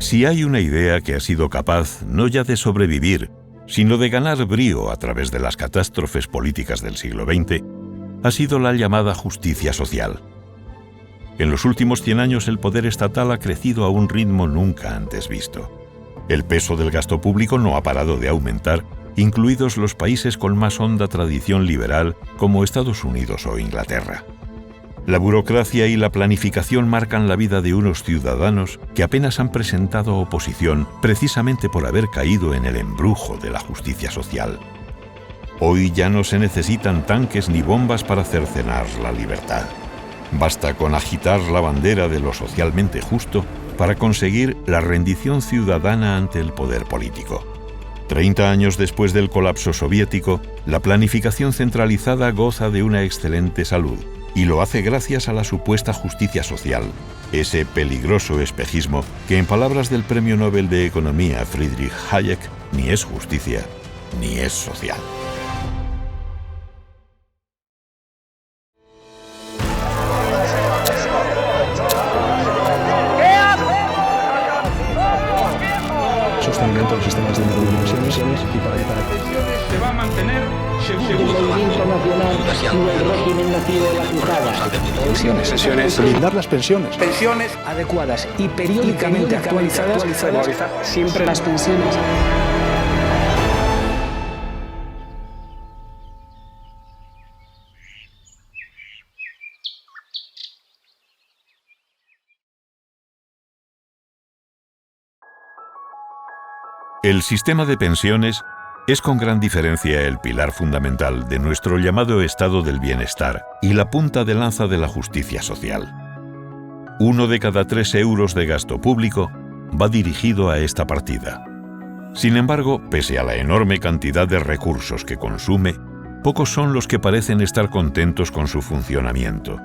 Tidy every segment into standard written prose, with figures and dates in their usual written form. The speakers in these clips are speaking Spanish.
Si hay una idea que ha sido capaz no ya de sobrevivir, sino de ganar brío a través de las catástrofes políticas del siglo XX, ha sido la llamada justicia social. En los últimos 100 años el poder estatal ha crecido a un ritmo nunca antes visto. El peso del gasto público no ha parado de aumentar, incluidos los países con más honda tradición liberal como Estados Unidos o Inglaterra. La burocracia y la planificación marcan la vida de unos ciudadanos que apenas han presentado oposición precisamente por haber caído en el embrujo de la justicia social. Hoy ya no se necesitan tanques ni bombas para cercenar la libertad. Basta con agitar la bandera de lo socialmente justo para conseguir la rendición ciudadana ante el poder político. 30 años después del colapso soviético, la planificación centralizada goza de una excelente salud, y lo hace gracias a la supuesta justicia social, ese peligroso espejismo que, en palabras del Premio Nobel de Economía Friedrich Hayek, ni es justicia ni es social. Sostenimiento de los sistemas de pensiones y para se va a mantener seguro. Pensiones. Blindar las pensiones. Pensiones adecuadas y periódicamente actualizadas. Siempre las pensiones. El sistema de pensiones es con gran diferencia el pilar fundamental de nuestro llamado estado del bienestar y la punta de lanza de la justicia social. 1 de cada 3 euros de gasto público va dirigido a esta partida. Sin embargo, pese a la enorme cantidad de recursos que consume, pocos son los que parecen estar contentos con su funcionamiento.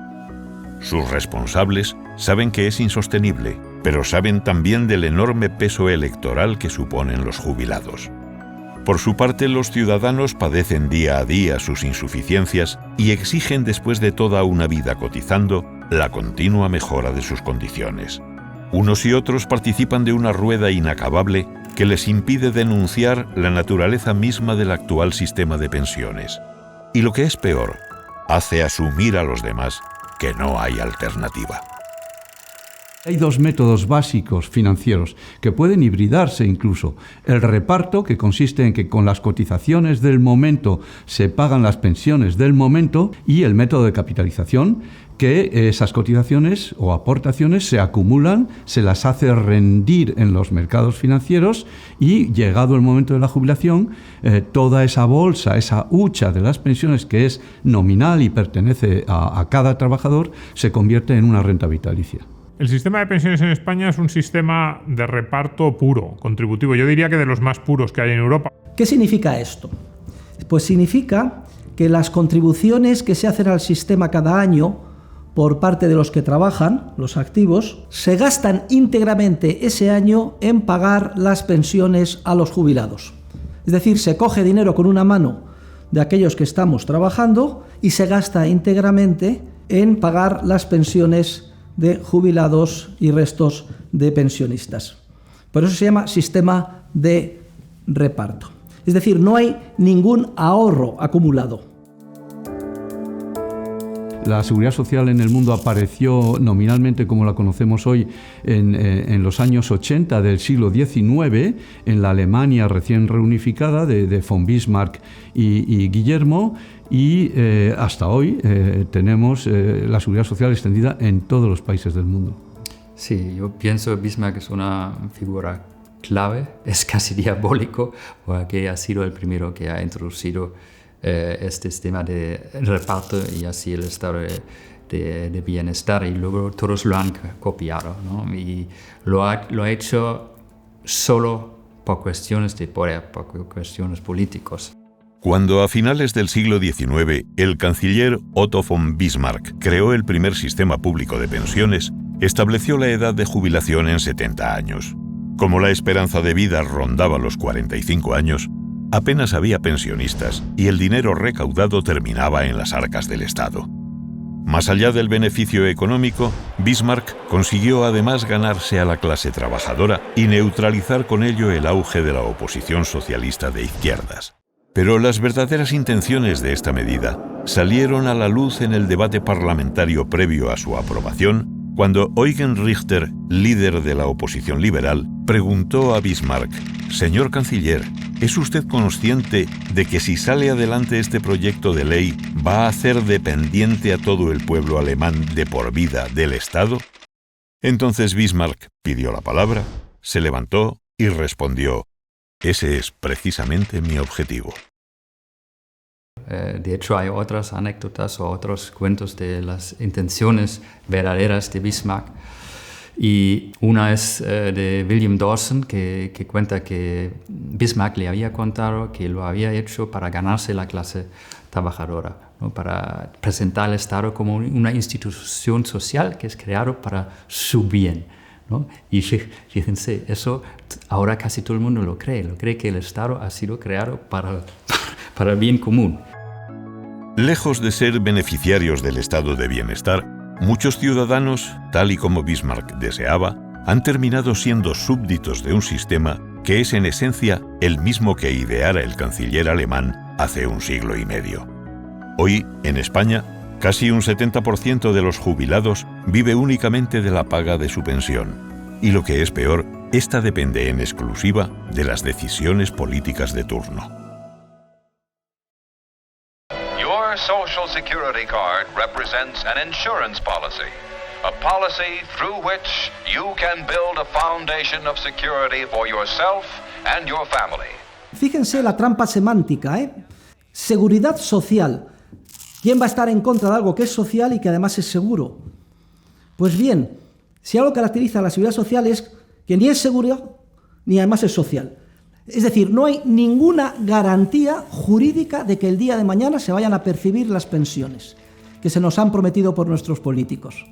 Sus responsables saben que es insostenible, pero saben también del enorme peso electoral que suponen los jubilados. Por su parte, los ciudadanos padecen día a día sus insuficiencias y exigen, después de toda una vida cotizando, la continua mejora de sus condiciones. Unos y otros participan de una rueda inacabable que les impide denunciar la naturaleza misma del actual sistema de pensiones. Y lo que es peor, hace asumir a los demás que no hay alternativa. Hay 2 métodos básicos financieros que pueden hibridarse incluso. El reparto, que consiste en que con las cotizaciones del momento se pagan las pensiones del momento, y el método de capitalización, que esas cotizaciones o aportaciones se acumulan, se las hace rendir en los mercados financieros y, llegado el momento de la jubilación, toda esa bolsa, esa hucha de las pensiones, que es nominal y pertenece a cada trabajador, se convierte en una renta vitalicia. El sistema de pensiones en España es un sistema de reparto puro, contributivo. Yo diría que de los más puros que hay en Europa. ¿Qué significa esto? Pues significa que las contribuciones que se hacen al sistema cada año por parte de los que trabajan, los activos, se gastan íntegramente ese año en pagar las pensiones a los jubilados. Es decir, se coge dinero con una mano de aquellos que estamos trabajando y se gasta íntegramente en pagar las pensiones de jubilados y restos de pensionistas. Por eso se llama sistema de reparto. Es decir, no hay ningún ahorro acumulado. La seguridad social en el mundo apareció nominalmente como la conocemos hoy en los años 80 del siglo XIX, en la Alemania recién reunificada de von Bismarck y Guillermo, y hasta hoy tenemos la seguridad social extendida en todos los países del mundo. Sí, yo pienso que Bismarck es una figura clave, es casi diabólico, porque ha sido el primero que ha introducido este sistema de reparto y así el estado de bienestar, y luego todos lo han copiado, ¿no? Y lo ha hecho solo por cuestiones de poder, por cuestiones políticas. Cuando a finales del siglo XIX el canciller Otto von Bismarck creó el primer sistema público de pensiones, estableció la edad de jubilación en 70 años. Como la esperanza de vida rondaba los 45 años, apenas había pensionistas y el dinero recaudado terminaba en las arcas del Estado. Más allá del beneficio económico, Bismarck consiguió además ganarse a la clase trabajadora y neutralizar con ello el auge de la oposición socialista de izquierdas. Pero las verdaderas intenciones de esta medida salieron a la luz en el debate parlamentario previo a su aprobación, cuando Eugen Richter, líder de la oposición liberal, preguntó a Bismarck: «Señor canciller, ¿es usted consciente de que si sale adelante este proyecto de ley va a hacer dependiente a todo el pueblo alemán de por vida del Estado?» Entonces Bismarck pidió la palabra, se levantó y respondió: «Ese es precisamente mi objetivo». De hecho, hay otras anécdotas o otros cuentos de las intenciones verdaderas de Bismarck. Y una es de William Dawson, que cuenta que Bismarck le había contado que lo había hecho para ganarse la clase trabajadora, ¿no? Para presentar al Estado como una institución social que es creado para su bien, ¿no? Y fíjense, eso ahora casi todo el mundo lo cree que el Estado ha sido creado para el bien común. Lejos de ser beneficiarios del estado de bienestar, muchos ciudadanos, tal y como Bismarck deseaba, han terminado siendo súbditos de un sistema que es en esencia el mismo que ideara el canciller alemán hace un siglo y medio. Hoy, en España, casi un 70% de los jubilados vive únicamente de la paga de su pensión. Y lo que es peor, esta depende en exclusiva de las decisiones políticas de turno. Your Social Security card represents an insurance policy, a policy through which you can build a foundation of security for yourself and your family. Fíjense la trampa semántica, ¿eh? Seguridad social. ¿Quién va a estar en contra de algo que es social y que además es seguro? Pues bien, si algo caracteriza a la seguridad social es que ni es segura ni además es social. Es decir, no hay ninguna garantía jurídica de que el día de mañana se vayan a percibir las pensiones que se nos han prometido por nuestros políticos.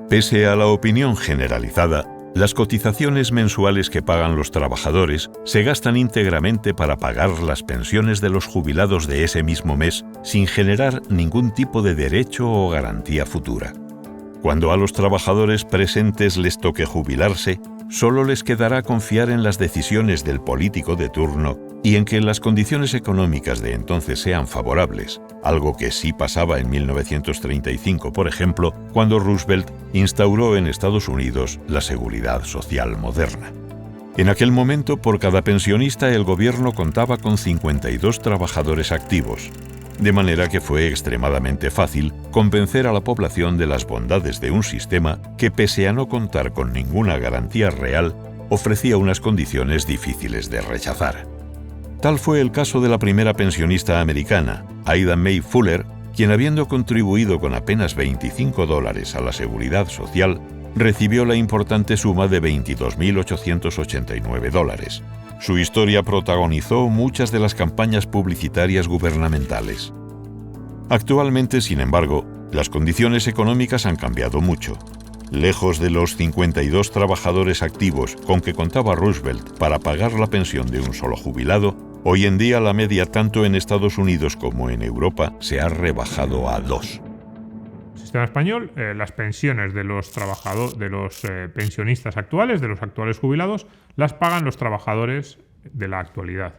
Pese a la opinión generalizada, las cotizaciones mensuales que pagan los trabajadores se gastan íntegramente para pagar las pensiones de los jubilados de ese mismo mes sin generar ningún tipo de derecho o garantía futura. Cuando a los trabajadores presentes les toque jubilarse, solo les quedará confiar en las decisiones del político de turno y en que las condiciones económicas de entonces sean favorables, algo que sí pasaba en 1935, por ejemplo, cuando Roosevelt instauró en Estados Unidos la seguridad social moderna. En aquel momento, por cada pensionista, el gobierno contaba con 52 trabajadores activos, de manera que fue extremadamente fácil convencer a la población de las bondades de un sistema que, pese a no contar con ninguna garantía real, ofrecía unas condiciones difíciles de rechazar. Tal fue el caso de la primera pensionista americana, Ida May Fuller, quien, habiendo contribuido con apenas $25 a la seguridad social, recibió la importante suma de $22.889. Su historia protagonizó muchas de las campañas publicitarias gubernamentales. Actualmente, sin embargo, las condiciones económicas han cambiado mucho. Lejos de los 52 trabajadores activos con que contaba Roosevelt para pagar la pensión de un solo jubilado, hoy en día la media tanto en Estados Unidos como en Europa se ha rebajado a 2. El sistema español, las pensiones de los pensionistas actuales, de los actuales jubilados, las pagan los trabajadores de la actualidad.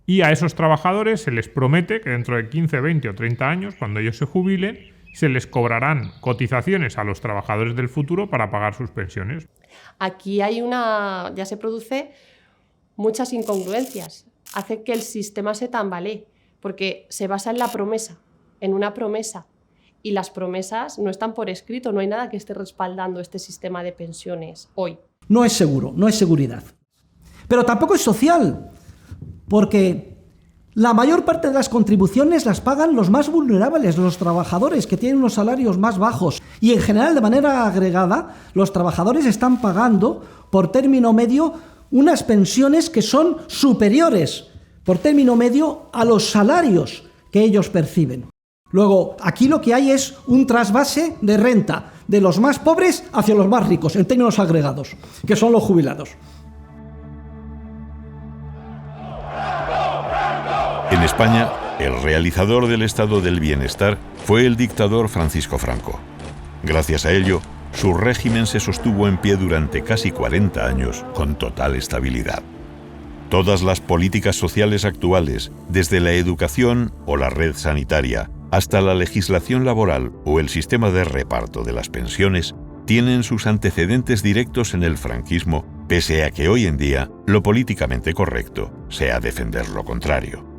Y a esos trabajadores se les promete que dentro de 15, 20 o 30 años, cuando ellos se jubilen, se les cobrarán cotizaciones a los trabajadores del futuro para pagar sus pensiones. Aquí ya se produce muchas incongruencias. Hace que el sistema se tambalee, porque se basa en la promesa, en una promesa. Y las promesas no están por escrito, no hay nada que esté respaldando este sistema de pensiones hoy. No es seguro, no es seguridad. Pero tampoco es social, porque la mayor parte de las contribuciones las pagan los más vulnerables, los trabajadores que tienen unos salarios más bajos. Y en general, de manera agregada, los trabajadores están pagando por término medio unas pensiones que son superiores por término medio a los salarios que ellos perciben. Luego, aquí lo que hay es un trasvase de renta de los más pobres hacia los más ricos, en términos agregados, que son los jubilados. En España, El realizador del estado del bienestar fue el dictador Francisco Franco. Gracias a ello, su régimen se sostuvo en pie durante casi 40 años con total estabilidad. Todas las políticas sociales actuales, desde la educación o la red sanitaria hasta la legislación laboral o el sistema de reparto de las pensiones, tienen sus antecedentes directos en el franquismo, pese a que hoy en día lo políticamente correcto sea defender lo contrario.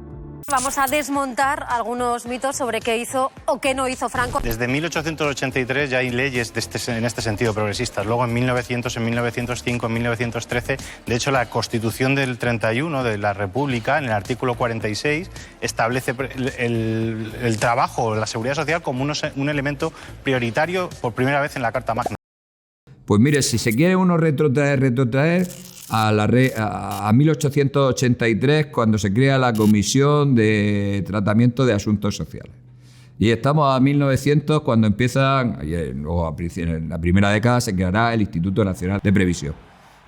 Vamos a desmontar algunos mitos sobre qué hizo o qué no hizo Franco. Desde 1883 ya hay leyes en este sentido progresistas. Luego en 1900, en 1905, en 1913, de hecho la Constitución del 31 de la República, en el artículo 46, establece el trabajo, la seguridad social como un elemento prioritario por primera vez en la Carta Magna. Pues mire, si se quiere uno retrotraer a 1883, cuando se crea la Comisión de Tratamiento de Asuntos Sociales. Y estamos a 1900, cuando empiezan, o en la primera década se creará el Instituto Nacional de Previsión.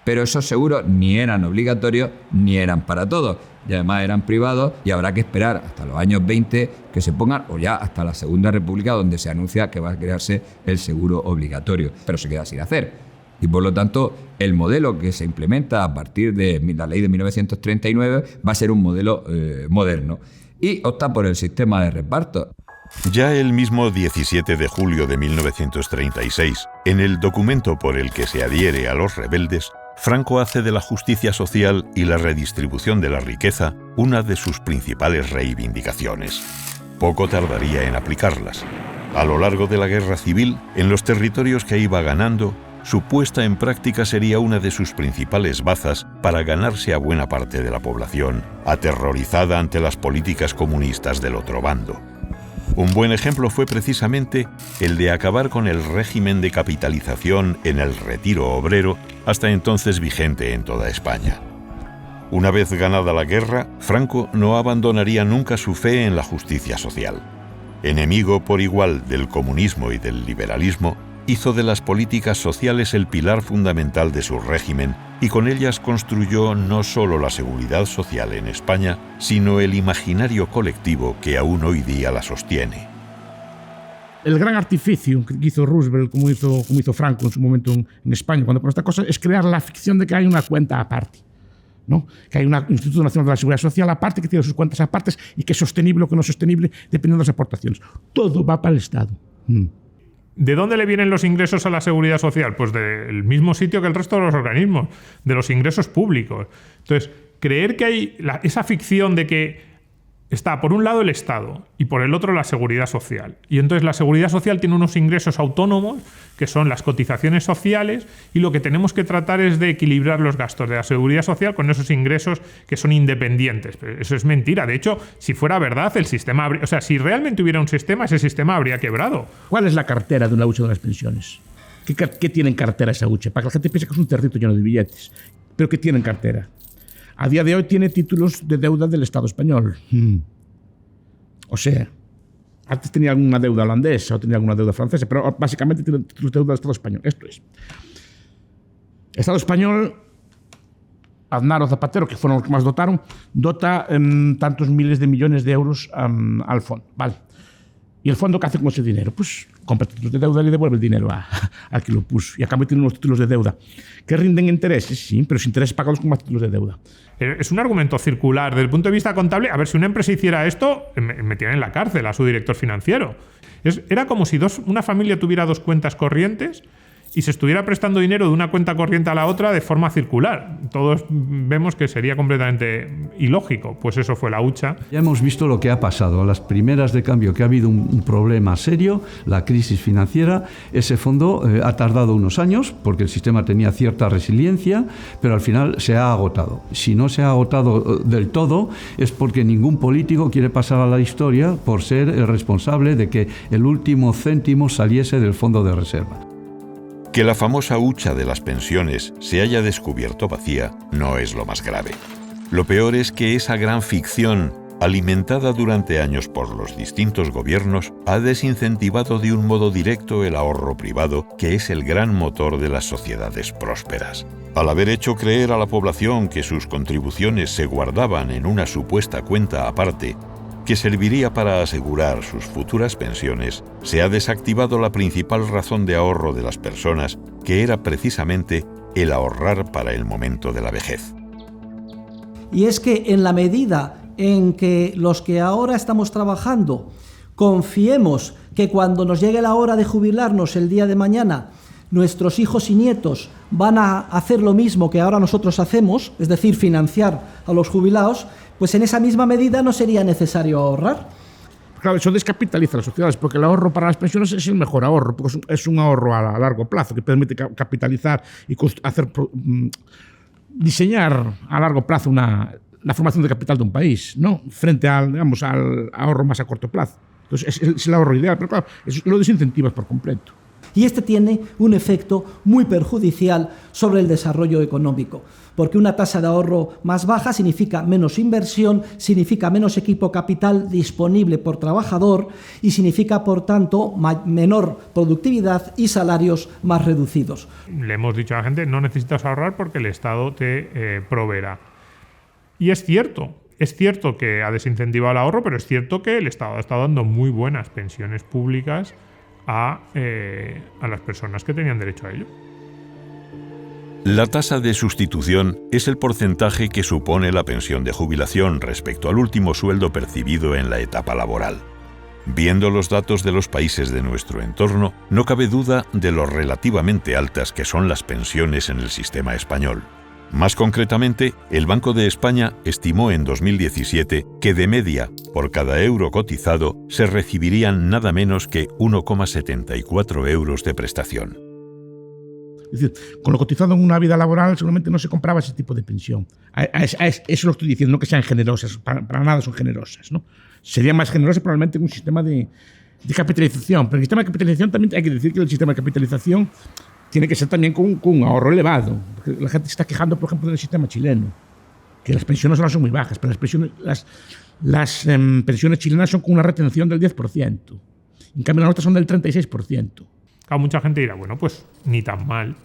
Pero esos seguros ni eran obligatorios ni eran para todos. Y además eran privados y habrá que esperar hasta los años 20 que se pongan, o ya hasta la Segunda República, donde se anuncia que va a crearse el seguro obligatorio. Pero se queda sin hacer. Y por lo tanto, el modelo que se implementa a partir de la ley de 1939 va a ser un modelo moderno. Y opta por el sistema de reparto. Ya el mismo 17 de julio de 1936, en el documento por el que se adhiere a los rebeldes, Franco hace de la justicia social y la redistribución de la riqueza una de sus principales reivindicaciones. Poco tardaría en aplicarlas. A lo largo de la guerra civil, en los territorios que iba ganando, su puesta en práctica sería una de sus principales bazas para ganarse a buena parte de la población, aterrorizada ante las políticas comunistas del otro bando. Un buen ejemplo fue precisamente el de acabar con el régimen de capitalización en el retiro obrero, hasta entonces vigente en toda España. Una vez ganada la guerra, Franco no abandonaría nunca su fe en la justicia social. Enemigo por igual del comunismo y del liberalismo, hizo de las políticas sociales el pilar fundamental de su régimen y con ellas construyó no solo la seguridad social en España, sino el imaginario colectivo que aún hoy día la sostiene. El gran artificio que hizo Roosevelt, como hizo Franco en su momento en España, cuando pone esta cosa, es crear la ficción de que hay una cuenta aparte, ¿no? Que hay un Instituto Nacional de la Seguridad Social aparte, que tiene sus cuentas apartes y que es sostenible o que no es sostenible dependiendo de las aportaciones. Todo va para el Estado. ¿De dónde le vienen los ingresos a la seguridad social? Pues del mismo sitio que el resto de los organismos, de los ingresos públicos. Entonces, creer que hay esa ficción de que está por un lado el Estado y por el otro la seguridad social. Y entonces la seguridad social tiene unos ingresos autónomos, que son las cotizaciones sociales, y lo que tenemos que tratar es de equilibrar los gastos de la seguridad social con esos ingresos que son independientes. Pero eso es mentira. De hecho, si fuera verdad, el sistema habría, o sea, si realmente hubiera un sistema, ese sistema habría quebrado. ¿Cuál es la cartera de una hucha de las pensiones? ¿Qué tiene en cartera esa hucha? Para que la gente piense que es un territo lleno de billetes. ¿Pero qué tiene en cartera? A día de hoy tiene títulos de deuda del Estado español. O sea, antes tenía alguna deuda holandesa o tenía alguna deuda francesa, pero básicamente tiene títulos de deuda del Estado español. Esto es. El Estado español, Aznar o Zapatero, que fueron los que más dotaron, dota tantos miles de millones de euros al fondo. Vale. ¿Y el fondo qué hace con ese dinero? Pues compra títulos de deuda y le devuelve el dinero al que lo puso. Y a cambio tiene unos títulos de deuda que rinden intereses, sí, pero los intereses pagados con más títulos de deuda. Es un argumento circular. Desde el punto de vista contable, a ver, si una empresa hiciera esto, metían en la cárcel a su director financiero. Era como si una familia tuviera dos cuentas corrientes y se estuviera prestando dinero de una cuenta corriente a la otra de forma circular. Todos vemos que sería completamente ilógico. Pues eso fue la hucha. Ya hemos visto lo que ha pasado. A las primeras de cambio que ha habido un problema serio, la crisis financiera, ese fondo ha tardado unos años porque el sistema tenía cierta resiliencia, pero al final se ha agotado. Si no se ha agotado del todo es porque ningún político quiere pasar a la historia por ser el responsable de que el último céntimo saliese del fondo de reserva. Que la famosa hucha de las pensiones se haya descubierto vacía no es lo más grave. Lo peor es que esa gran ficción, alimentada durante años por los distintos gobiernos, ha desincentivado de un modo directo el ahorro privado, que es el gran motor de las sociedades prósperas. Al haber hecho creer a la población que sus contribuciones se guardaban en una supuesta cuenta aparte, que serviría para asegurar sus futuras pensiones, se ha desactivado la principal razón de ahorro de las personas, que era precisamente el ahorrar para el momento de la vejez. Y es que en la medida en que los que ahora estamos trabajando confiemos que cuando nos llegue la hora de jubilarnos el día de mañana, nuestros hijos y nietos van a hacer lo mismo que ahora nosotros hacemos, es decir, financiar a los jubilados, pues en esa misma medida no sería necesario ahorrar. Claro, eso descapitaliza las sociedades, porque el ahorro para las pensiones es el mejor ahorro, porque es un ahorro a largo plazo que permite capitalizar y diseñar a largo plazo la formación de capital de un país, ¿no? Frente al ahorro más a corto plazo. Entonces es el ahorro ideal, pero claro, lo desincentivas por completo. Y este tiene un efecto muy perjudicial sobre el desarrollo económico, porque una tasa de ahorro más baja significa menos inversión, significa menos equipo capital disponible por trabajador y significa, por tanto, menor productividad y salarios más reducidos. Le hemos dicho a la gente, no necesitas ahorrar porque el Estado te proveerá. Y es cierto que ha desincentivado el ahorro, pero es cierto que el Estado ha estado dando muy buenas pensiones públicas a las personas que tenían derecho a ello. La tasa de sustitución es el porcentaje que supone la pensión de jubilación respecto al último sueldo percibido en la etapa laboral. Viendo los datos de los países de nuestro entorno, no cabe duda de lo relativamente altas que son las pensiones en el sistema español. Más concretamente, el Banco de España estimó en 2017 que de media, por cada euro cotizado, se recibirían nada menos que 1,74 euros de prestación. Es decir, con lo cotizado en una vida laboral seguramente no se compraba ese tipo de pensión. Eso lo estoy diciendo, no que sean generosas, para nada son generosas, ¿no? Serían más generosas probablemente en un sistema de capitalización, pero el sistema de capitalización también hay que decir que el sistema de capitalización tiene que ser también con un ahorro elevado. Porque la gente se está quejando, por ejemplo, del sistema chileno, que las pensiones ahora son muy bajas, pero las pensiones chilenas son con una retención del 10%. En cambio, las otras son del 36%. Claro, mucha gente dirá, bueno, pues ni tan mal.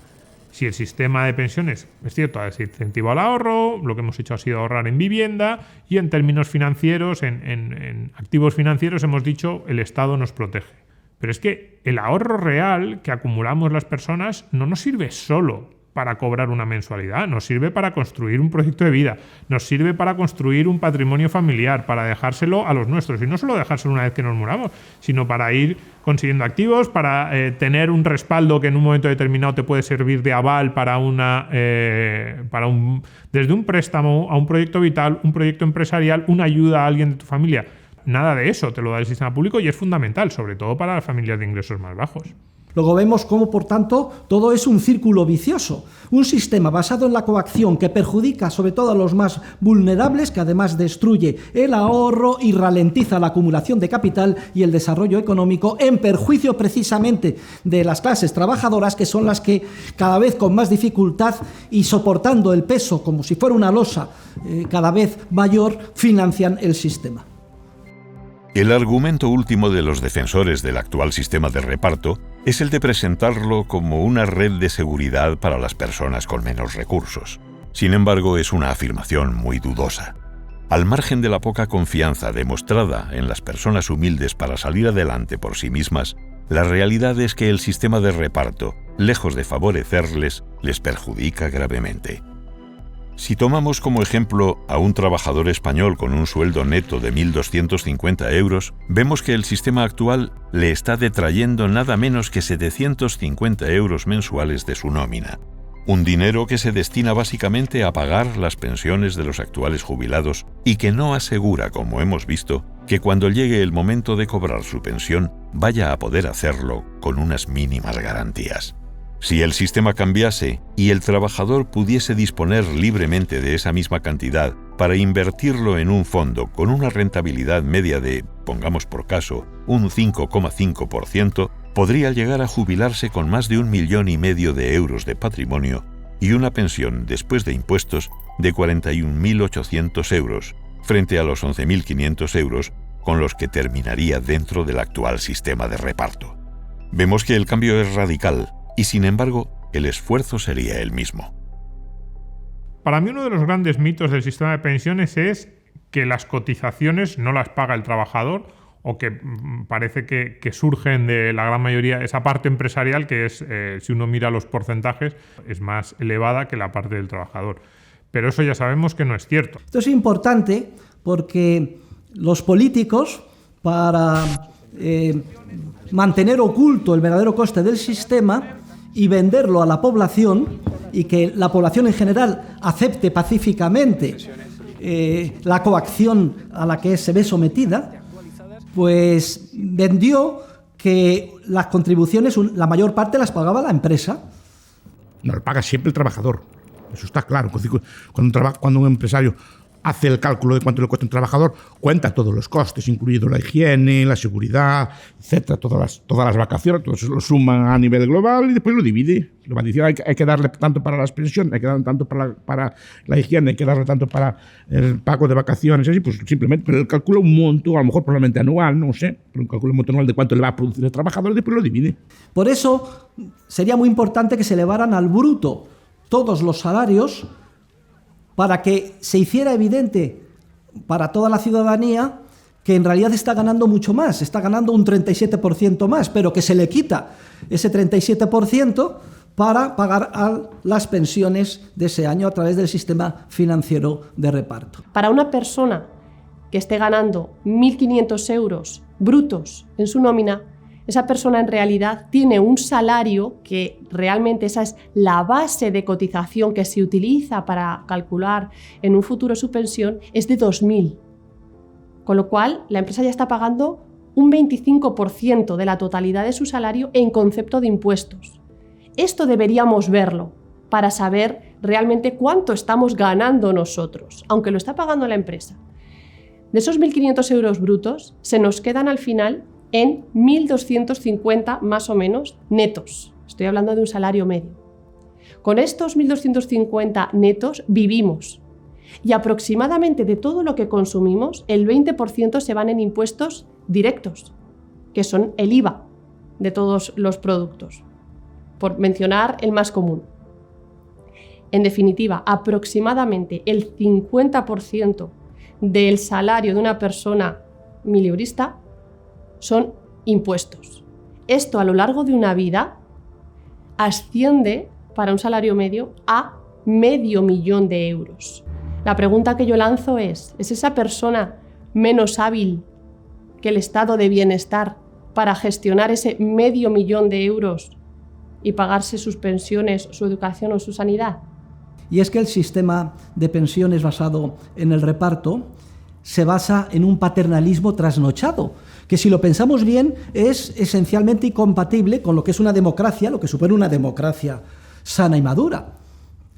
Si el sistema de pensiones, es cierto, ha desincentivado el ahorro, lo que hemos hecho ha sido ahorrar en vivienda y en términos financieros, en activos financieros, hemos dicho, el Estado nos protege. Pero es que el ahorro real que acumulamos las personas no nos sirve solo para cobrar una mensualidad, nos sirve para construir un proyecto de vida, nos sirve para construir un patrimonio familiar, para dejárselo a los nuestros. Y no solo dejárselo una vez que nos muramos, sino para ir consiguiendo activos, para tener un respaldo que en un momento determinado te puede servir de aval desde un préstamo a un proyecto vital, un proyecto empresarial, una ayuda a alguien de tu familia. Nada de eso te lo da el sistema público y es fundamental, sobre todo para las familias de ingresos más bajos. Luego vemos cómo, por tanto, todo es un círculo vicioso. Un sistema basado en la coacción que perjudica sobre todo a los más vulnerables, que además destruye el ahorro y ralentiza la acumulación de capital y el desarrollo económico, en perjuicio precisamente de las clases trabajadoras, que son las que cada vez con más dificultad y soportando el peso como si fuera una losa cada vez mayor, financian el sistema. El argumento último de los defensores del actual sistema de reparto es el de presentarlo como una red de seguridad para las personas con menos recursos. Sin embargo, es una afirmación muy dudosa. Al margen de la poca confianza demostrada en las personas humildes para salir adelante por sí mismas, la realidad es que el sistema de reparto, lejos de favorecerles, les perjudica gravemente. Si tomamos como ejemplo a un trabajador español con un sueldo neto de 1.250 euros, vemos que el sistema actual le está detrayendo nada menos que 750 euros mensuales de su nómina. Un dinero que se destina básicamente a pagar las pensiones de los actuales jubilados y que no asegura, como hemos visto, que cuando llegue el momento de cobrar su pensión vaya a poder hacerlo con unas mínimas garantías. Si el sistema cambiase y el trabajador pudiese disponer libremente de esa misma cantidad para invertirlo en un fondo con una rentabilidad media de, pongamos por caso, un 5,5%, podría llegar a jubilarse con más de 1,5 millones de euros de patrimonio y una pensión después de impuestos de 41.800 euros, frente a los 11.500 euros con los que terminaría dentro del actual sistema de reparto. Vemos que el cambio es radical, y sin embargo, el esfuerzo sería el mismo. Para mí uno de los grandes mitos del sistema de pensiones es que las cotizaciones no las paga el trabajador, o que parece que surgen de la gran mayoría, esa parte empresarial que es, si uno mira los porcentajes, es más elevada que la parte del trabajador. Pero eso ya sabemos que no es cierto. Esto es importante porque los políticos, para mantener oculto el verdadero coste del sistema y venderlo a la población, y que la población en general acepte pacíficamente la coacción a la que se ve sometida, pues vendió que las contribuciones, la mayor parte las pagaba la empresa. No, lo paga siempre el trabajador. Eso está claro. Cuando un empresario hace el cálculo de cuánto le cuesta un trabajador, cuenta todos los costes, incluido la higiene, la seguridad, etcétera, todas las vacaciones, todo eso lo suma a nivel global y después lo divide. Lo va a decir, hay que darle tanto para las pensiones, hay que darle tanto para la higiene, hay que darle tanto para el pago de vacaciones, así, pues simplemente, pero él calcula un monto, a lo mejor probablemente anual, no sé, pero calcula un monto anual de cuánto le va a producir el trabajador y después lo divide. Por eso sería muy importante que se elevaran al bruto todos los salarios, para que se hiciera evidente para toda la ciudadanía que en realidad está ganando mucho más, está ganando un 37% más, pero que se le quita ese 37% para pagar a las pensiones de ese año a través del sistema financiero de reparto. Para una persona que esté ganando 1.500 euros brutos en su nómina, esa persona en realidad tiene un salario que realmente esa es la base de cotización que se utiliza para calcular en un futuro su pensión, es de 2.000. Con lo cual, la empresa ya está pagando un 25% de la totalidad de su salario en concepto de impuestos. Esto deberíamos verlo para saber realmente cuánto estamos ganando nosotros, aunque lo está pagando la empresa. De esos 1.500 euros brutos, se nos quedan al final en 1.250 más o menos netos. Estoy hablando de un salario medio. Con estos 1.250 netos vivimos y aproximadamente de todo lo que consumimos, el 20% se van en impuestos directos, que son el IVA de todos los productos, por mencionar el más común. En definitiva, aproximadamente el 50% del salario de una persona mileurista son impuestos. Esto a lo largo de una vida asciende para un salario medio a $500.000 euros. La pregunta que yo lanzo ¿es esa persona menos hábil que el estado de bienestar para gestionar ese $500.000 euros y pagarse sus pensiones, su educación o su sanidad? Y es que el sistema de pensiones basado en el reparto se basa en un paternalismo trasnochado, que si lo pensamos bien es esencialmente incompatible con lo que es una democracia, lo que supone una democracia sana y madura.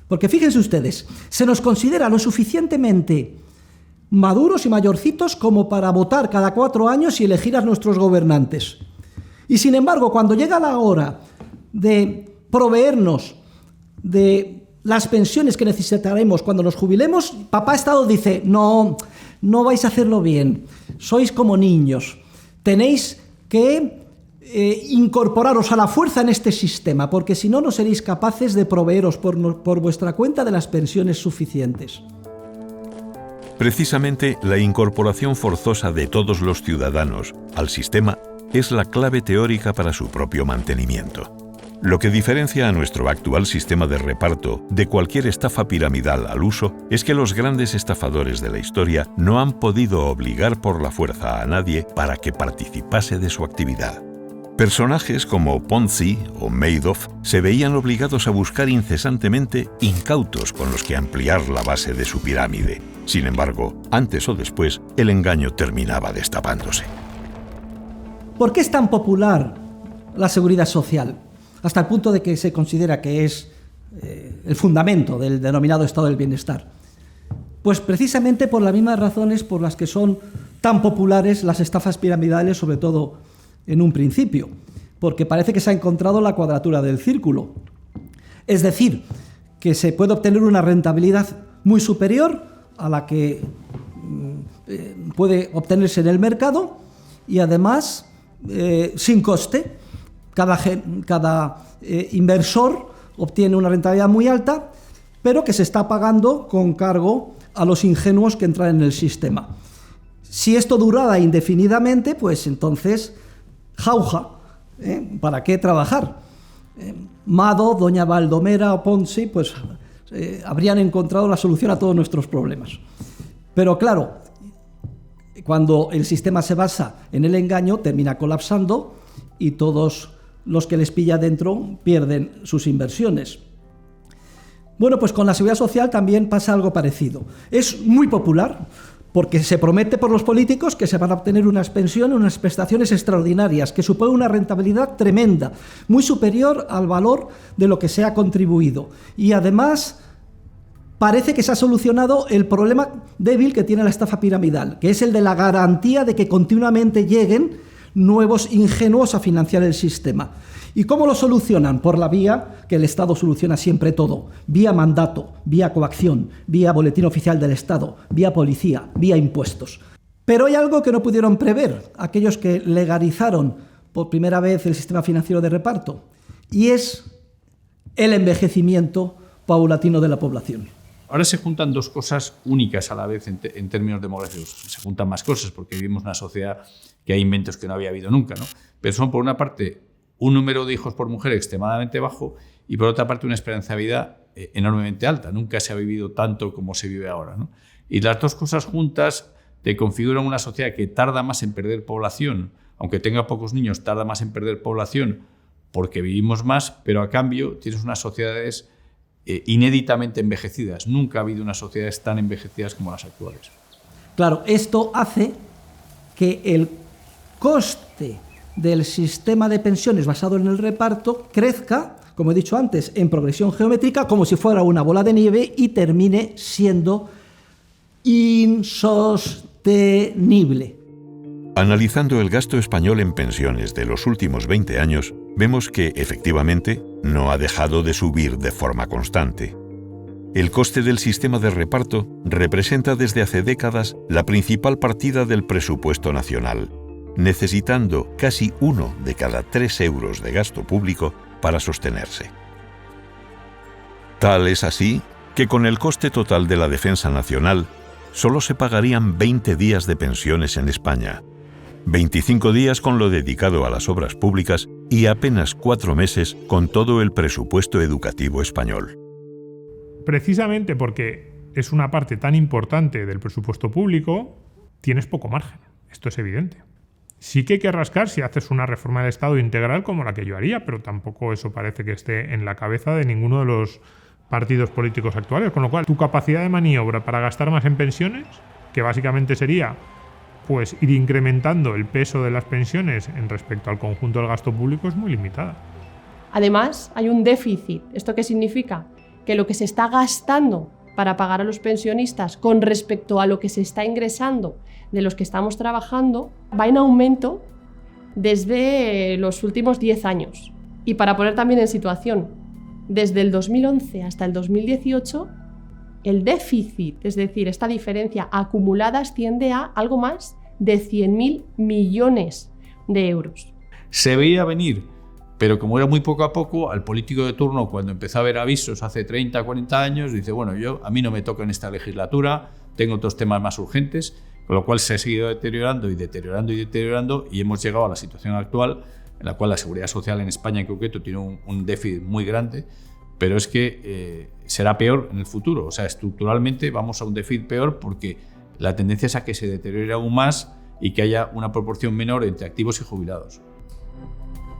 Porque fíjense ustedes, se nos considera lo suficientemente maduros y mayorcitos como para votar cada 4 años y elegir a nuestros gobernantes. Y sin embargo, cuando llega la hora de proveernos de las pensiones que necesitaremos cuando nos jubilemos, papá Estado dice, no vais a hacerlo bien, sois como niños, tenéis que incorporaros a la fuerza en este sistema, porque si no, no seréis capaces de proveeros por vuestra cuenta de las pensiones suficientes. Precisamente la incorporación forzosa de todos los ciudadanos al sistema es la clave teórica para su propio mantenimiento. Lo que diferencia a nuestro actual sistema de reparto de cualquier estafa piramidal al uso es que los grandes estafadores de la historia no han podido obligar por la fuerza a nadie para que participase de su actividad. Personajes como Ponzi o Madoff se veían obligados a buscar incesantemente incautos con los que ampliar la base de su pirámide. Sin embargo, antes o después, el engaño terminaba destapándose. ¿Por qué es tan popular la seguridad social? Hasta el punto de que se considera que es el fundamento del denominado estado del bienestar. Pues precisamente por las mismas razones por las que son tan populares las estafas piramidales, sobre todo en un principio, porque parece que se ha encontrado la cuadratura del círculo. Es decir, que se puede obtener una rentabilidad muy superior a la que puede obtenerse en el mercado y además sin coste. Cada inversor obtiene una rentabilidad muy alta, pero que se está pagando con cargo a los ingenuos que entran en el sistema. Si esto durara indefinidamente, pues entonces, jauja, ¿para qué trabajar? Mado, doña Baldomera o Ponzi, pues habrían encontrado la solución a todos nuestros problemas. Pero claro, cuando el sistema se basa en el engaño, termina colapsando y todos los que les pilla dentro pierden sus inversiones. Bueno, pues con la seguridad social también pasa algo parecido. Es muy popular porque se promete por los políticos que se van a obtener unas pensiones, unas prestaciones extraordinarias, que supone una rentabilidad tremenda, muy superior al valor de lo que se ha contribuido. Y además parece que se ha solucionado el problema débil que tiene la estafa piramidal, que es el de la garantía de que continuamente lleguen nuevos ingenuos a financiar el sistema. ¿Y cómo lo solucionan? Por la vía que el Estado soluciona siempre todo, vía mandato, vía coacción, vía boletín oficial del Estado, vía policía, vía impuestos. Pero hay algo que no pudieron prever aquellos que legalizaron por primera vez el sistema financiero de reparto, y es el envejecimiento paulatino de la población. Ahora se juntan dos cosas únicas a la vez en términos demográficos. Se juntan más cosas porque vivimos una sociedad que hay inventos que no había habido nunca, ¿no? Pero son, por una parte, un número de hijos por mujer extremadamente bajo y, por otra parte, una esperanza de vida enormemente alta. Nunca se ha vivido tanto como se vive ahora, ¿no? Y las dos cosas juntas te configuran una sociedad que tarda más en perder población, aunque tenga pocos niños, tarda más en perder población porque vivimos más, pero a cambio tienes unas sociedades inéditamente envejecidas. Nunca ha habido unas sociedades tan envejecidas como las actuales. Claro, esto hace que el coste del sistema de pensiones basado en el reparto crezca, como he dicho antes, en progresión geométrica, como si fuera una bola de nieve, y termine siendo insostenible. Analizando el gasto español en pensiones de los últimos 20 años, vemos que, efectivamente, no ha dejado de subir de forma constante. El coste del sistema de reparto representa desde hace décadas la principal partida del presupuesto nacional, necesitando casi 1 de cada 3 euros de gasto público para sostenerse. Tal es así que con el coste total de la defensa nacional solo se pagarían 20 días de pensiones en España, 25 días con lo dedicado a las obras públicas y apenas 4 meses con todo el presupuesto educativo español. Precisamente porque es una parte tan importante del presupuesto público, tienes poco margen. Esto es evidente. Sí que hay que rascar si haces una reforma del Estado integral como la que yo haría, pero tampoco eso parece que esté en la cabeza de ninguno de los partidos políticos actuales, con lo cual tu capacidad de maniobra para gastar más en pensiones, que básicamente sería pues ir incrementando el peso de las pensiones en respecto al conjunto del gasto público, es muy limitada. Además, hay un déficit. ¿Esto qué significa? Que lo que se está gastando para pagar a los pensionistas con respecto a lo que se está ingresando de los que estamos trabajando va en aumento desde los últimos 10 años. Y para poner también en situación, desde el 2011 hasta el 2018, el déficit, es decir, esta diferencia acumulada, asciende a algo más de 100.000 millones de euros. Se veía venir, pero como era muy poco a poco, al político de turno, cuando empezó a ver avisos hace 30, 40 años, dice, bueno, a mí no me toca en esta legislatura, tengo otros temas más urgentes, con lo cual se ha seguido deteriorando y deteriorando y deteriorando, y hemos llegado a la situación actual en la cual la seguridad social en España en concreto tiene un déficit muy grande, pero es que será peor en el futuro. O sea, estructuralmente vamos a un déficit peor porque la tendencia es a que se deteriore aún más y que haya una proporción menor entre activos y jubilados.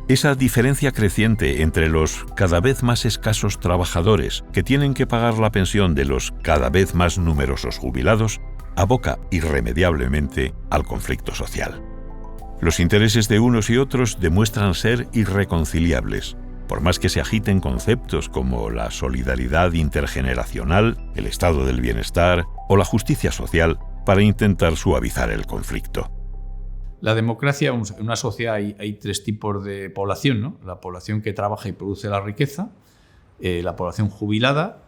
Esa diferencia creciente entre los cada vez más escasos trabajadores que tienen que pagar la pensión de los cada vez más numerosos jubilados aboca irremediablemente al conflicto social. Los intereses de unos y otros demuestran ser irreconciliables, por más que se agiten conceptos como la solidaridad intergeneracional, el estado del bienestar o la justicia social para intentar suavizar el conflicto. La democracia, en una sociedad hay 3 tipos de población, ¿no? La población que trabaja y produce la riqueza, la población jubilada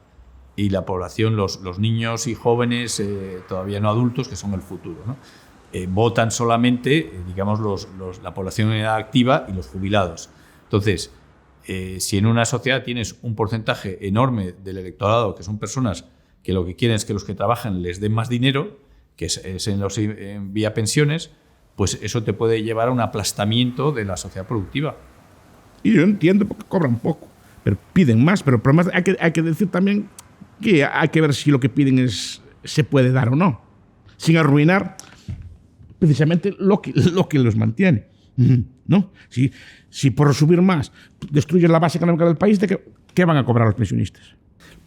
y la población, los niños y jóvenes todavía no adultos, que son el futuro, ¿no? Votan solamente, digamos, la población en edad activa y los jubilados. Entonces, si en una sociedad tienes un porcentaje enorme del electorado que son personas que lo que quieren es que los que trabajan les den más dinero, que es vía pensiones, pues eso te puede llevar a un aplastamiento de la sociedad productiva. Y yo entiendo porque cobran poco, pero piden más. Pero además hay que decir también que hay que ver si lo que piden se puede dar o no, sin arruinar precisamente lo que los mantiene, ¿no? Si por subir más destruyes la base económica del país, ¿qué van a cobrar los pensionistas?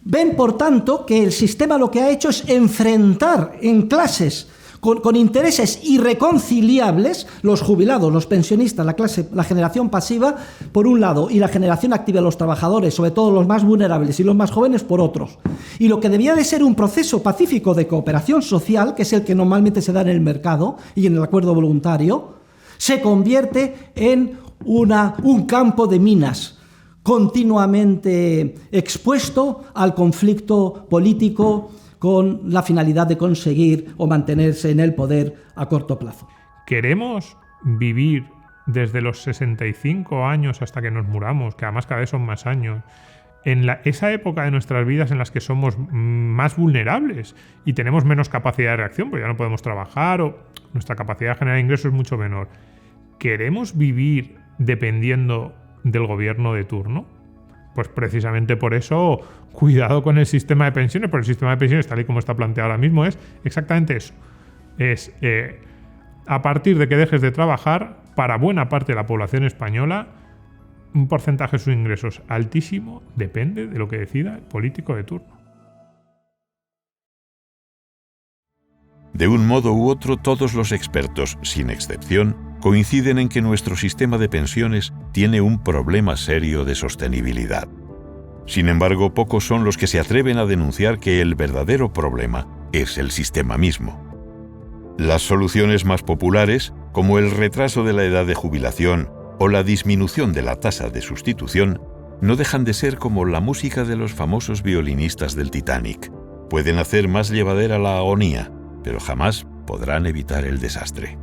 Ven, por tanto, que el sistema lo que ha hecho es enfrentar en clases con intereses irreconciliables los jubilados, los pensionistas, la generación pasiva, por un lado, y la generación activa, los trabajadores, sobre todo los más vulnerables y los más jóvenes, por otros. Y lo que debía de ser un proceso pacífico de cooperación social, que es el que normalmente se da en el mercado y en el acuerdo voluntario, se convierte en un campo de minas continuamente expuesto al conflicto político con la finalidad de conseguir o mantenerse en el poder a corto plazo. ¿Queremos vivir desde los 65 años hasta que nos muramos, que además cada vez son más años, en esa época de nuestras vidas en las que somos más vulnerables y tenemos menos capacidad de reacción, porque ya no podemos trabajar o nuestra capacidad de generar ingresos es mucho menor? ¿Queremos vivir dependiendo del gobierno de turno? Pues precisamente por eso, cuidado con el sistema de pensiones, porque el sistema de pensiones, tal y como está planteado ahora mismo, es exactamente eso. Es a partir de que dejes de trabajar, para buena parte de la población española, un porcentaje de sus ingresos altísimo depende de lo que decida el político de turno. De un modo u otro, todos los expertos, sin excepción, coinciden en que nuestro sistema de pensiones tiene un problema serio de sostenibilidad. Sin embargo, pocos son los que se atreven a denunciar que el verdadero problema es el sistema mismo. Las soluciones más populares, como el retraso de la edad de jubilación o la disminución de la tasa de sustitución, no dejan de ser como la música de los famosos violinistas del Titanic. Pueden hacer más llevadera la agonía, pero jamás podrán evitar el desastre.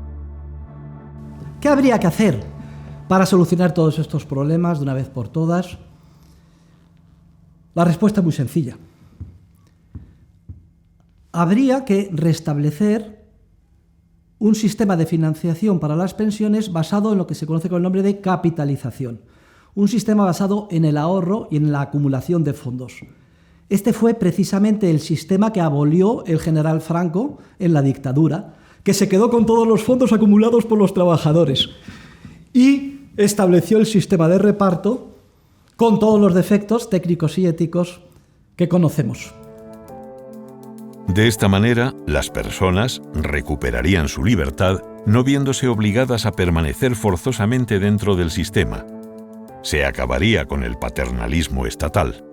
¿Qué habría que hacer para solucionar todos estos problemas de una vez por todas? La respuesta es muy sencilla. Habría que restablecer un sistema de financiación para las pensiones basado en lo que se conoce con el nombre de capitalización. Un sistema basado en el ahorro y en la acumulación de fondos. Este fue precisamente el sistema que abolió el general Franco en la dictadura, que se quedó con todos los fondos acumulados por los trabajadores y estableció el sistema de reparto con todos los defectos técnicos y éticos que conocemos. De esta manera, las personas recuperarían su libertad no viéndose obligadas a permanecer forzosamente dentro del sistema. Se acabaría con el paternalismo estatal.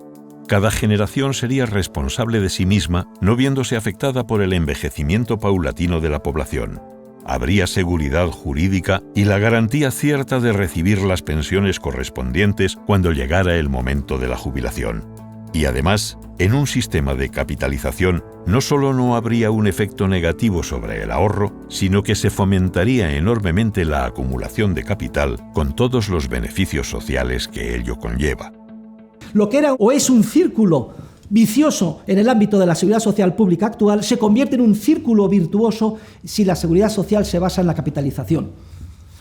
Cada generación sería responsable de sí misma, no viéndose afectada por el envejecimiento paulatino de la población. Habría seguridad jurídica y la garantía cierta de recibir las pensiones correspondientes cuando llegara el momento de la jubilación. Y además, en un sistema de capitalización, no solo no habría un efecto negativo sobre el ahorro, sino que se fomentaría enormemente la acumulación de capital con todos los beneficios sociales que ello conlleva. Lo que era o es un círculo vicioso en el ámbito de la seguridad social pública actual se convierte en un círculo virtuoso si la seguridad social se basa en la capitalización.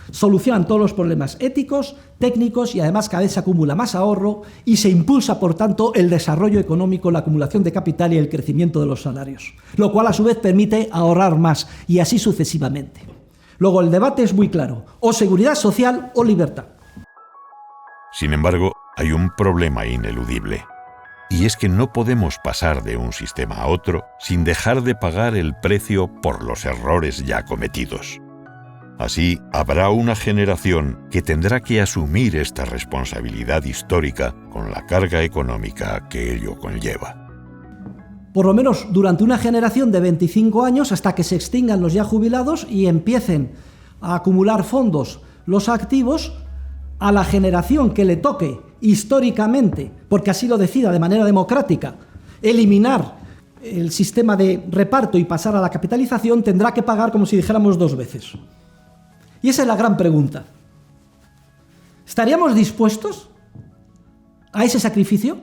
Solucionan todos los problemas éticos, técnicos y además cada vez se acumula más ahorro y se impulsa, por tanto, el desarrollo económico, la acumulación de capital y el crecimiento de los salarios, lo cual a su vez permite ahorrar más y así sucesivamente. Luego el debate es muy claro, o seguridad social o libertad. Sin embargo, hay un problema ineludible, y es que no podemos pasar de un sistema a otro sin dejar de pagar el precio por los errores ya cometidos. Así, habrá una generación que tendrá que asumir esta responsabilidad histórica con la carga económica que ello conlleva. Por lo menos durante una generación de 25 años hasta que se extingan los ya jubilados y empiecen a acumular fondos los activos, a la generación que le toque históricamente, porque así lo decida de manera democrática, eliminar el sistema de reparto y pasar a la capitalización, tendrá que pagar como si dijéramos dos veces. Y esa es la gran pregunta. ¿Estaríamos dispuestos a ese sacrificio?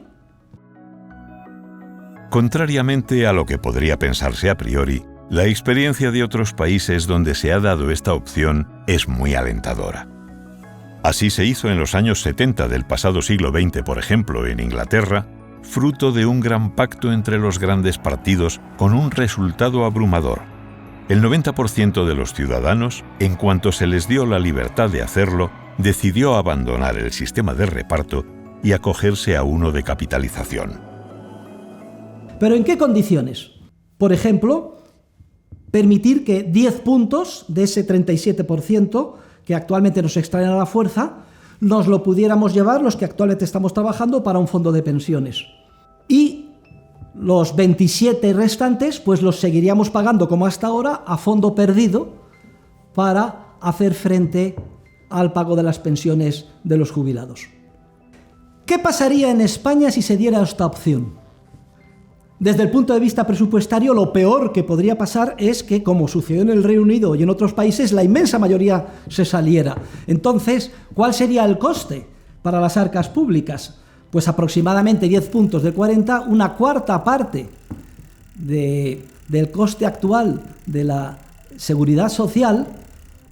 Contrariamente a lo que podría pensarse a priori, la experiencia de otros países donde se ha dado esta opción es muy alentadora. Así se hizo en los años 70 del pasado siglo XX, por ejemplo, en Inglaterra, fruto de un gran pacto entre los grandes partidos con un resultado abrumador. El 90% de los ciudadanos, en cuanto se les dio la libertad de hacerlo, decidió abandonar el sistema de reparto y acogerse a uno de capitalización. ¿Pero en qué condiciones? Por ejemplo, permitir que 10 puntos de ese 37% que actualmente nos extraen a la fuerza, nos lo pudiéramos llevar los que actualmente estamos trabajando para un fondo de pensiones. Y los 27 restantes, pues los seguiríamos pagando como hasta ahora a fondo perdido para hacer frente al pago de las pensiones de los jubilados. ¿Qué pasaría en España si se diera esta opción? Desde el punto de vista presupuestario, lo peor que podría pasar es que, como sucedió en el Reino Unido y en otros países, la inmensa mayoría se saliera. Entonces, ¿cuál sería el coste para las arcas públicas? Pues aproximadamente 10 puntos de 40, una cuarta parte del coste actual de la seguridad social,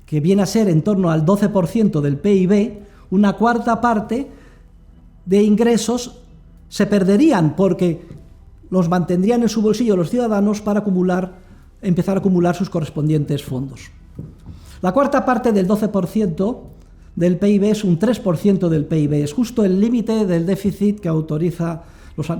que viene a ser en torno al 12% del PIB, una cuarta parte de ingresos se perderían porque los mantendrían en su bolsillo los ciudadanos para empezar a acumular sus correspondientes fondos. La cuarta parte del 12% del PIB es un 3% del PIB, es justo el límite del déficit que autoriza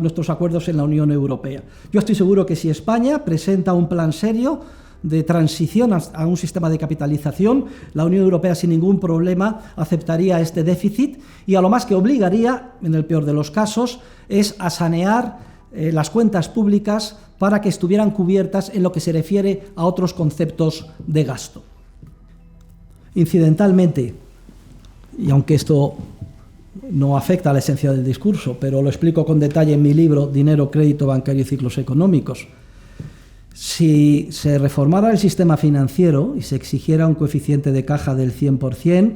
nuestros acuerdos en la Unión Europea. Yo estoy seguro que si España presenta un plan serio de transición a un sistema de capitalización, la Unión Europea sin ningún problema aceptaría este déficit y a lo más que obligaría, en el peor de los casos, es a sanear las cuentas públicas para que estuvieran cubiertas en lo que se refiere a otros conceptos de gasto. Incidentalmente, y aunque esto no afecta a la esencia del discurso, pero lo explico con detalle en mi libro Dinero, Crédito Bancario y Ciclos Económicos, si se reformara el sistema financiero y se exigiera un coeficiente de caja del 100%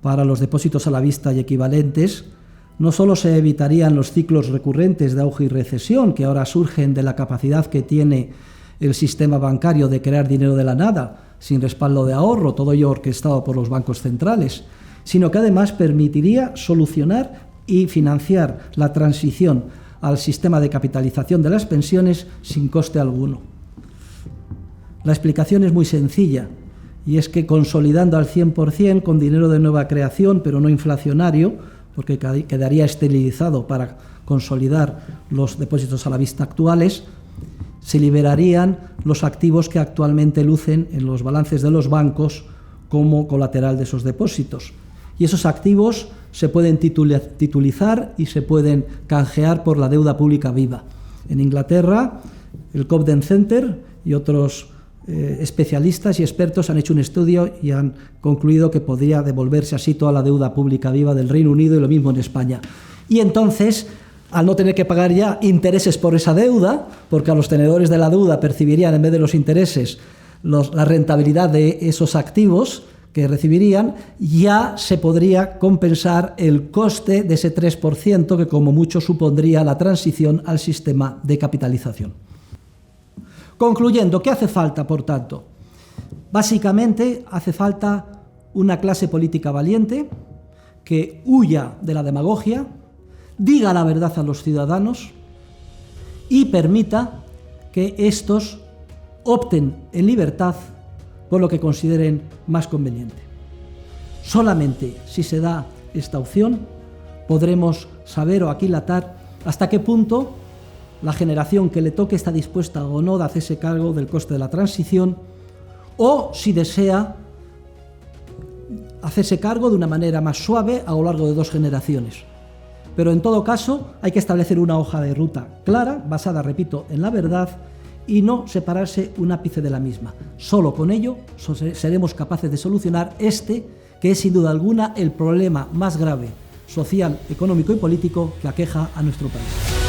para los depósitos a la vista y equivalentes, no solo se evitarían los ciclos recurrentes de auge y recesión que ahora surgen de la capacidad que tiene el sistema bancario de crear dinero de la nada, sin respaldo de ahorro, todo ello orquestado por los bancos centrales, sino que además permitiría solucionar y financiar la transición al sistema de capitalización de las pensiones sin coste alguno. La explicación es muy sencilla, y es que consolidando al 100% con dinero de nueva creación, pero no inflacionario, porque quedaría esterilizado para consolidar los depósitos a la vista actuales, se liberarían los activos que actualmente lucen en los balances de los bancos como colateral de esos depósitos. Y esos activos se pueden titulizar y se pueden canjear por la deuda pública viva. En Inglaterra, el Cobden Center y otros especialistas y expertos han hecho un estudio y han concluido que podría devolverse así toda la deuda pública viva del Reino Unido y lo mismo en España. Y entonces, al no tener que pagar ya intereses por esa deuda, porque a los tenedores de la deuda percibirían en vez de los intereses la rentabilidad de esos activos que recibirían, ya se podría compensar el coste de ese 3% que como mucho supondría la transición al sistema de capitalización. Concluyendo, ¿qué hace falta, por tanto? Básicamente hace falta una clase política valiente que huya de la demagogia, diga la verdad a los ciudadanos y permita que estos opten en libertad por lo que consideren más conveniente. Solamente si se da esta opción podremos saber o aquilatar hasta qué punto la generación que le toque está dispuesta o no de hacerse cargo del coste de la transición, o si desea hacerse cargo de una manera más suave a lo largo de 2 generaciones. Pero en todo caso hay que establecer una hoja de ruta clara, basada, repito, en la verdad, y no separarse un ápice de la misma. Solo con ello seremos capaces de solucionar que es sin duda alguna el problema más grave, social, económico y político que aqueja a nuestro país.